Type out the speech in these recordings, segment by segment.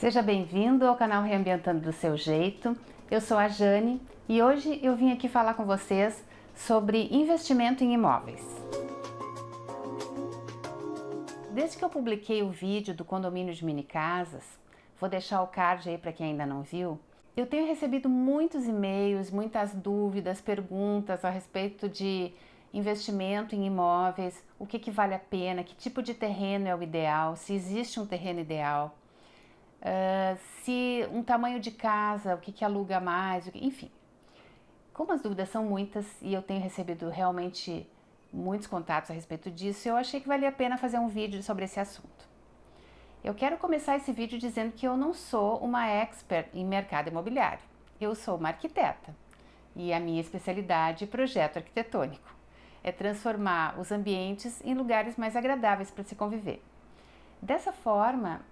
Seja bem-vindo ao canal Reambientando do Seu Jeito. Eu sou a Jane e hoje eu vim aqui falar com vocês sobre investimento em imóveis. Desde que eu publiquei o vídeo do condomínio de mini casas, vou deixar o card aí para quem ainda não viu, eu tenho recebido muitos e-mails, muitas dúvidas, perguntas a respeito de investimento em imóveis, o que vale a pena, que tipo de terreno é o ideal, se existe um terreno ideal. Se um tamanho de casa, o que aluga mais, enfim. Como as dúvidas são muitas e eu tenho recebido realmente muitos contatos a respeito disso, eu achei que valia a pena fazer um vídeo sobre esse assunto. Eu quero começar esse vídeo dizendo que eu não sou uma expert em mercado imobiliário. Eu sou uma arquiteta e a minha especialidade é projeto arquitetônico. É transformar os ambientes em lugares mais agradáveis para se conviver. Dessa forma,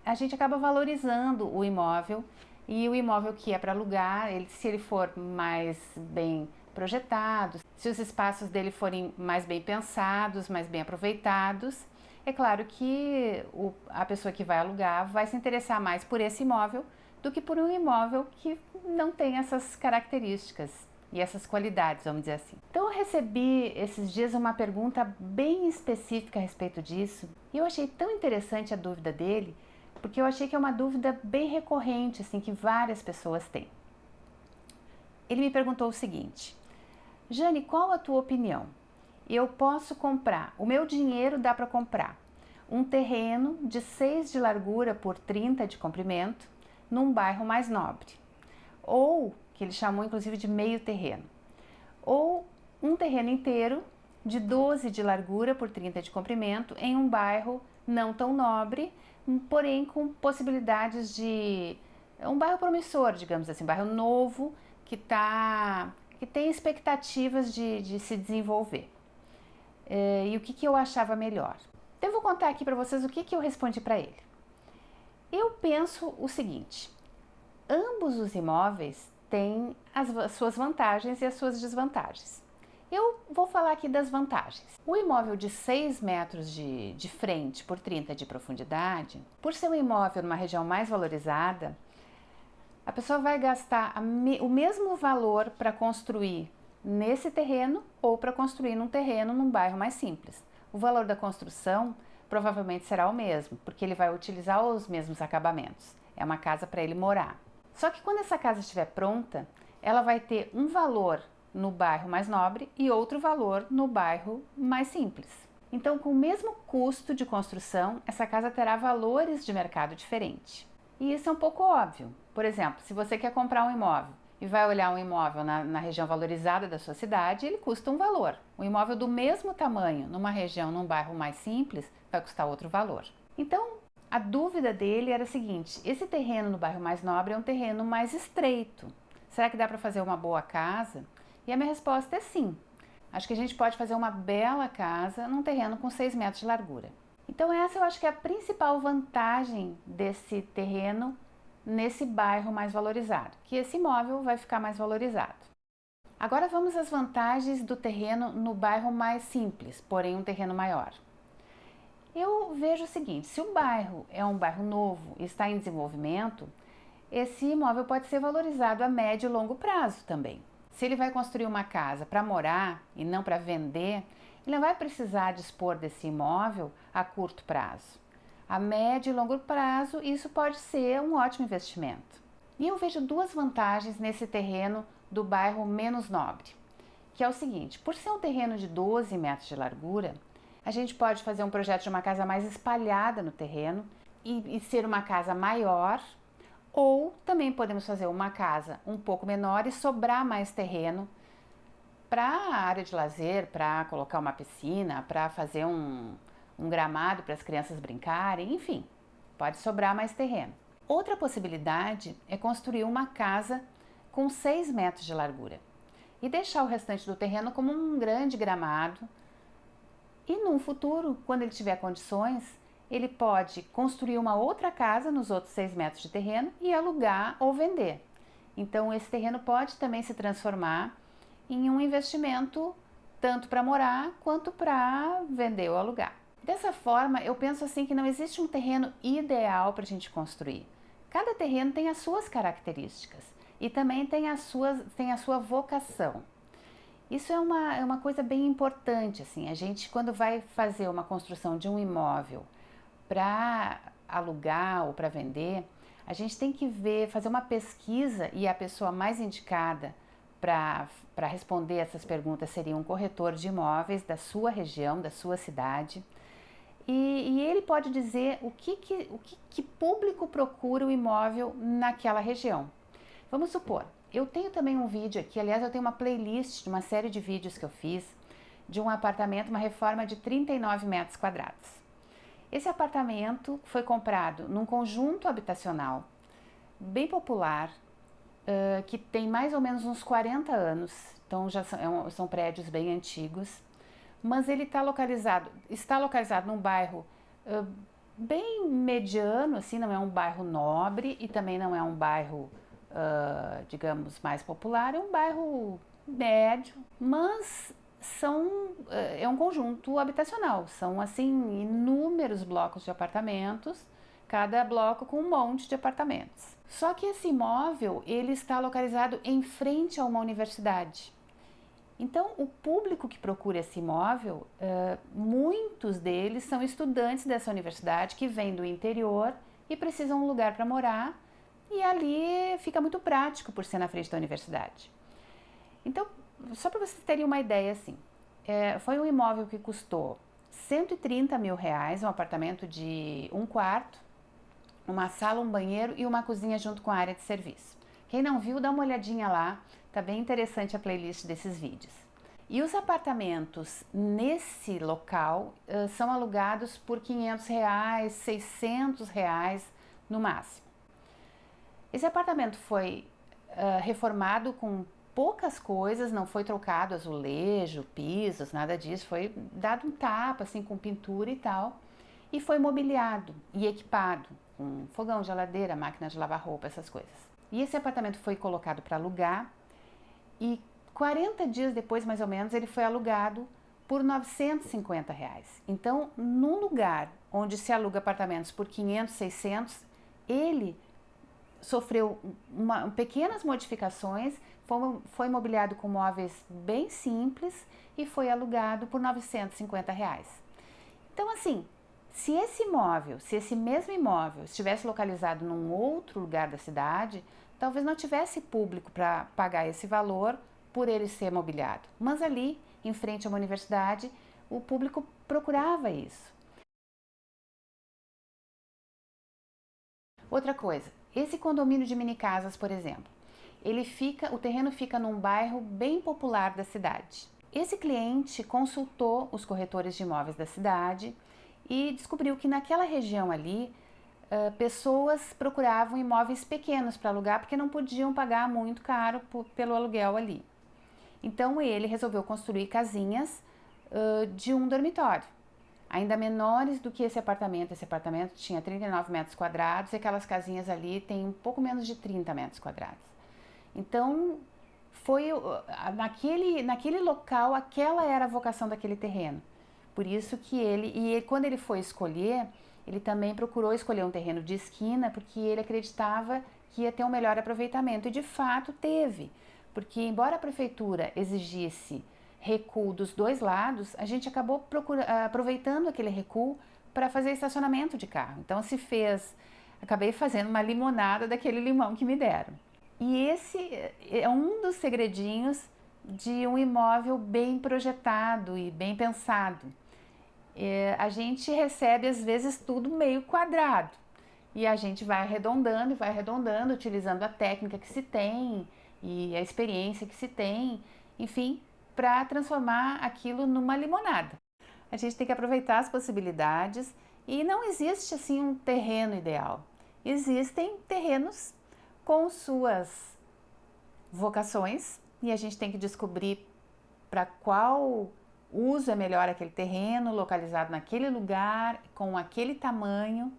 a gente acaba valorizando o imóvel e o imóvel que é para alugar, se ele for mais bem projetado, se os espaços dele forem mais bem pensados, mais bem aproveitados, é claro que a pessoa que vai alugar vai se interessar mais por esse imóvel do que por um imóvel que não tem essas características e essas qualidades, vamos dizer assim. Então eu recebi esses dias uma pergunta bem específica a respeito disso e eu achei tão interessante a dúvida dele, porque eu achei que é uma dúvida bem recorrente, assim, que várias pessoas têm. Ele me perguntou o seguinte: Jane, qual a tua opinião? Eu posso comprar, o meu dinheiro dá para comprar um terreno de 6 de largura por 30 de comprimento num bairro mais nobre, ou, que ele chamou inclusive de meio terreno, ou um terreno inteiro de 12 de largura por 30 de comprimento em um bairro não tão nobre, porém com possibilidades de um bairro promissor, digamos assim, um bairro novo que tem expectativas de se desenvolver. E o que eu achava melhor? Então eu vou contar aqui para vocês o que eu respondi para ele. Eu penso o seguinte: ambos os imóveis têm as suas vantagens e as suas desvantagens. Eu vou falar aqui das vantagens. O imóvel de 6 metros de frente por 30 de profundidade, por ser um imóvel numa região mais valorizada, a pessoa vai gastar o mesmo valor para construir nesse terreno ou para construir num terreno num bairro mais simples. O valor da construção provavelmente será o mesmo, porque ele vai utilizar os mesmos acabamentos. É uma casa para ele morar. Só que quando essa casa estiver pronta, ela vai ter um valor no bairro mais nobre e outro valor no bairro mais simples. Então, com o mesmo custo de construção, essa casa terá valores de mercado diferentes. E isso é um pouco óbvio. Por exemplo, se você quer comprar um imóvel e vai olhar um imóvel na região valorizada da sua cidade, ele custa um valor. Um imóvel do mesmo tamanho, numa região, num bairro mais simples, vai custar outro valor. Então, a dúvida dele era a seguinte: esse terreno no bairro mais nobre é um terreno mais estreito. Será que dá para fazer uma boa casa? E a minha resposta é sim. Acho que a gente pode fazer uma bela casa num terreno com 6 metros de largura. Então essa eu acho que é a principal vantagem desse terreno nesse bairro mais valorizado, que esse imóvel vai ficar mais valorizado. Agora vamos às vantagens do terreno no bairro mais simples, porém um terreno maior. Eu vejo o seguinte: se o bairro é um bairro novo e está em desenvolvimento, esse imóvel pode ser valorizado a médio e longo prazo também. Se ele vai construir uma casa para morar e não para vender, ele não vai precisar dispor desse imóvel a curto prazo. A médio e longo prazo, isso pode ser um ótimo investimento. E eu vejo duas vantagens nesse terreno do bairro menos nobre, que é o seguinte: por ser um terreno de 12 metros de largura, a gente pode fazer um projeto de uma casa mais espalhada no terreno e ser uma casa maior. Ou também podemos fazer uma casa um pouco menor e sobrar mais terreno para a área de lazer, para colocar uma piscina, para fazer um gramado para as crianças brincarem, enfim, pode sobrar mais terreno. Outra possibilidade é construir uma casa com 6 metros de largura e deixar o restante do terreno como um grande gramado. E num futuro, quando ele tiver condições, ele pode construir uma outra casa nos outros 6 metros de terreno e alugar ou vender. Então esse terreno pode também se transformar em um investimento tanto para morar quanto para vender ou alugar. Dessa forma, eu penso assim que não existe um terreno ideal para a gente construir. Cada terreno tem as suas características e também tem a sua vocação. Isso é uma coisa bem importante, assim, a gente quando vai fazer uma construção de um imóvel para alugar ou para vender, a gente tem que ver, fazer uma pesquisa e a pessoa mais indicada para responder essas perguntas seria um corretor de imóveis da sua região, da sua cidade. E ele pode dizer o que público procura o imóvel naquela região. Vamos supor, eu tenho também um vídeo aqui, aliás, eu tenho uma playlist de uma série de vídeos que eu fiz de um apartamento, uma reforma de 39 metros quadrados. Esse apartamento foi comprado num conjunto habitacional bem popular, que tem mais ou menos uns 40 anos, então já são prédios bem antigos, mas ele está localizado num bairro bem mediano, assim, não é um bairro nobre e também não é um bairro, digamos, mais popular, é um bairro médio, mas é um conjunto habitacional, são assim inúmeros blocos de apartamentos, cada bloco com um monte de apartamentos. Só que esse imóvel ele está localizado em frente a uma universidade. Então, o público que procura esse imóvel, muitos deles são estudantes dessa universidade que vêm do interior e precisam de um lugar para morar, e ali fica muito prático por ser na frente da universidade. Então, só para vocês terem uma ideia, assim, foi um imóvel que custou R$ 130 mil, um apartamento de um quarto, uma sala, um banheiro e uma cozinha junto com a área de serviço. Quem não viu, dá uma olhadinha lá, tá bem interessante a playlist desses vídeos. E os apartamentos nesse local são alugados por R$ 500, R$ 600 no máximo. Esse apartamento foi reformado com poucas coisas, não foi trocado azulejo, pisos, nada disso, foi dado um tapa assim com pintura e tal, e foi mobiliado e equipado com fogão, geladeira, máquina de lavar roupa, essas coisas. E esse apartamento foi colocado para alugar e 40 dias depois, mais ou menos, ele foi alugado por R$ 950. Então, num lugar onde se aluga apartamentos por 500, 600, ele sofreu pequenas modificações, foi mobiliado com móveis bem simples e foi alugado por R$ 950. Então, assim, se esse mesmo imóvel estivesse localizado num outro lugar da cidade, talvez não tivesse público para pagar esse valor por ele ser mobiliado. Mas ali, em frente a uma universidade, o público procurava isso. Outra coisa, esse condomínio de mini casas, por exemplo, o terreno fica num bairro bem popular da cidade. Esse cliente consultou os corretores de imóveis da cidade e descobriu que naquela região ali pessoas procuravam imóveis pequenos para alugar porque não podiam pagar muito caro pelo aluguel ali. Então ele resolveu construir casinhas de um dormitório, ainda menores do que esse apartamento. Esse apartamento tinha 39 metros quadrados e aquelas casinhas ali têm um pouco menos de 30 metros quadrados. Então, foi naquele local, aquela era a vocação daquele terreno. Por isso que quando ele foi escolher, ele também procurou escolher um terreno de esquina, porque ele acreditava que ia ter um melhor aproveitamento. E de fato teve, porque embora a prefeitura exigisse recuo dos dois lados, a gente acabou aproveitando aquele recuo para fazer estacionamento de carro. Então acabei fazendo uma limonada daquele limão que me deram. E esse é um dos segredinhos de um imóvel bem projetado e bem pensado. A gente recebe às vezes tudo meio quadrado e a gente vai arredondando, utilizando a técnica que se tem e a experiência que se tem, enfim, para transformar aquilo numa limonada. A gente tem que aproveitar as possibilidades e não existe assim um terreno ideal. Existem terrenos com suas vocações e a gente tem que descobrir para qual uso é melhor aquele terreno, localizado naquele lugar, com aquele tamanho,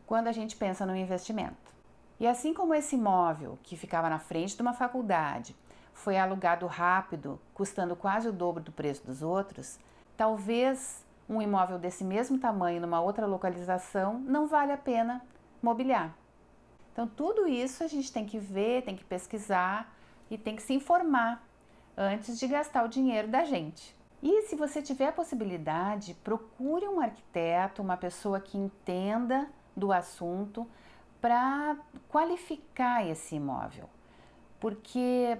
quando a gente pensa no investimento. E assim como esse imóvel que ficava na frente de uma faculdade foi alugado rápido, custando quase o dobro do preço dos outros, talvez um imóvel desse mesmo tamanho numa outra localização, não vale a pena mobiliar. Então tudo isso a gente tem que ver, tem que pesquisar e tem que se informar antes de gastar o dinheiro da gente. E se você tiver a possibilidade, procure um arquiteto, uma pessoa que entenda do assunto para qualificar esse imóvel, porque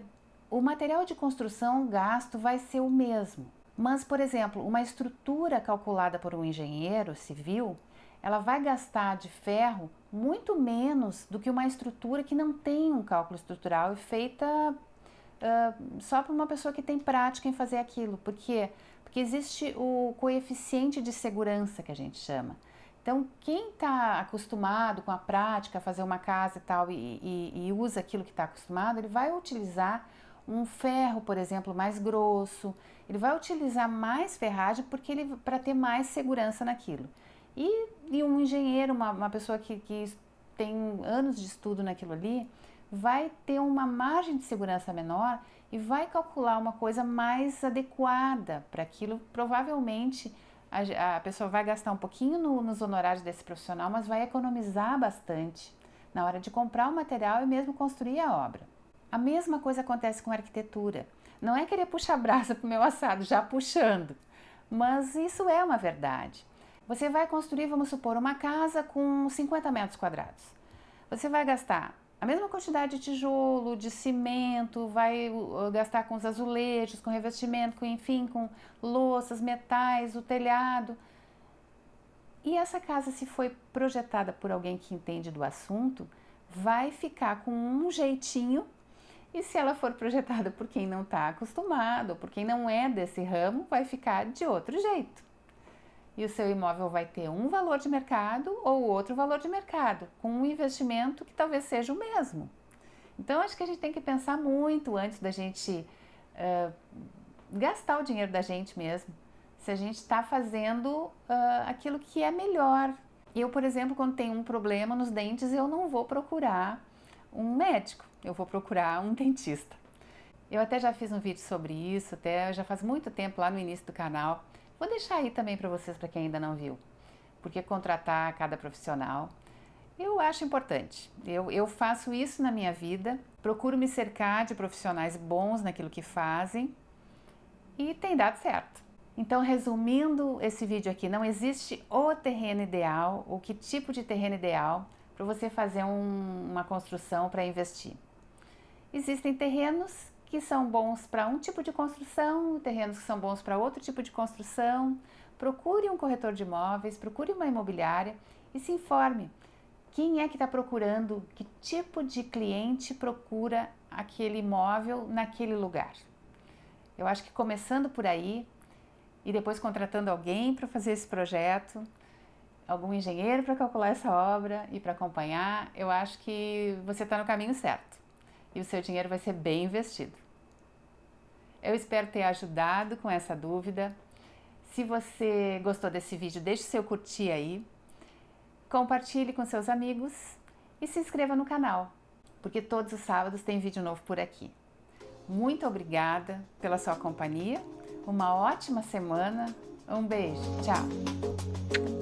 o material de construção gasto vai ser o mesmo. Mas, por exemplo, uma estrutura calculada por um engenheiro civil, ela vai gastar de ferro muito menos do que uma estrutura que não tem um cálculo estrutural e feita só por uma pessoa que tem prática em fazer aquilo. Por quê? Porque existe o coeficiente de segurança que a gente chama. Então, quem está acostumado com a prática, a fazer uma casa e tal, e usa aquilo que está acostumado, ele vai utilizar um ferro, por exemplo, mais grosso, ele vai utilizar mais ferragem para ter mais segurança naquilo. E um engenheiro, uma pessoa que tem anos de estudo naquilo ali, vai ter uma margem de segurança menor e vai calcular uma coisa mais adequada para aquilo. Provavelmente a pessoa vai gastar um pouquinho nos honorários desse profissional, mas vai economizar bastante na hora de comprar o material e mesmo construir a obra. A mesma coisa acontece com a arquitetura. Não é querer puxar brasa para o meu assado, já puxando, mas isso é uma verdade. Você vai construir, vamos supor, uma casa com 50 metros quadrados. Você vai gastar a mesma quantidade de tijolo, de cimento, vai gastar com os azulejos, com revestimento, enfim, com louças, metais, o telhado. E essa casa, se foi projetada por alguém que entende do assunto, vai ficar com um jeitinho. E se ela for projetada por quem não está acostumado, ou por quem não é desse ramo, vai ficar de outro jeito. E o seu imóvel vai ter um valor de mercado ou outro valor de mercado, com um investimento que talvez seja o mesmo. Então, acho que a gente tem que pensar muito antes da gente gastar o dinheiro da gente mesmo, se a gente está fazendo aquilo que é melhor. Eu, por exemplo, quando tenho um problema nos dentes, eu não vou procurar um médico, eu vou procurar um dentista. Eu até já fiz um vídeo sobre isso, até já faz muito tempo lá no início do canal. Vou deixar aí também para vocês, para quem ainda não viu, porque contratar cada profissional eu acho importante. Eu faço isso na minha vida, procuro me cercar de profissionais bons naquilo que fazem e tem dado certo. Então, resumindo esse vídeo aqui, não existe o terreno ideal, ou que tipo de terreno ideal para você fazer uma construção para investir. Existem terrenos que são bons para um tipo de construção, terrenos que são bons para outro tipo de construção. Procure um corretor de imóveis, procure uma imobiliária e se informe. Quem é que está procurando, que tipo de cliente procura aquele imóvel naquele lugar? Eu acho que começando por aí e depois contratando alguém para fazer esse projeto, algum engenheiro para calcular essa obra e para acompanhar, eu acho que você está no caminho certo. E o seu dinheiro vai ser bem investido. Eu espero ter ajudado com essa dúvida. Se você gostou desse vídeo, deixe seu curtir aí, compartilhe com seus amigos e se inscreva no canal, porque todos os sábados tem vídeo novo por aqui. Muito obrigada pela sua companhia, uma ótima semana, um beijo, tchau!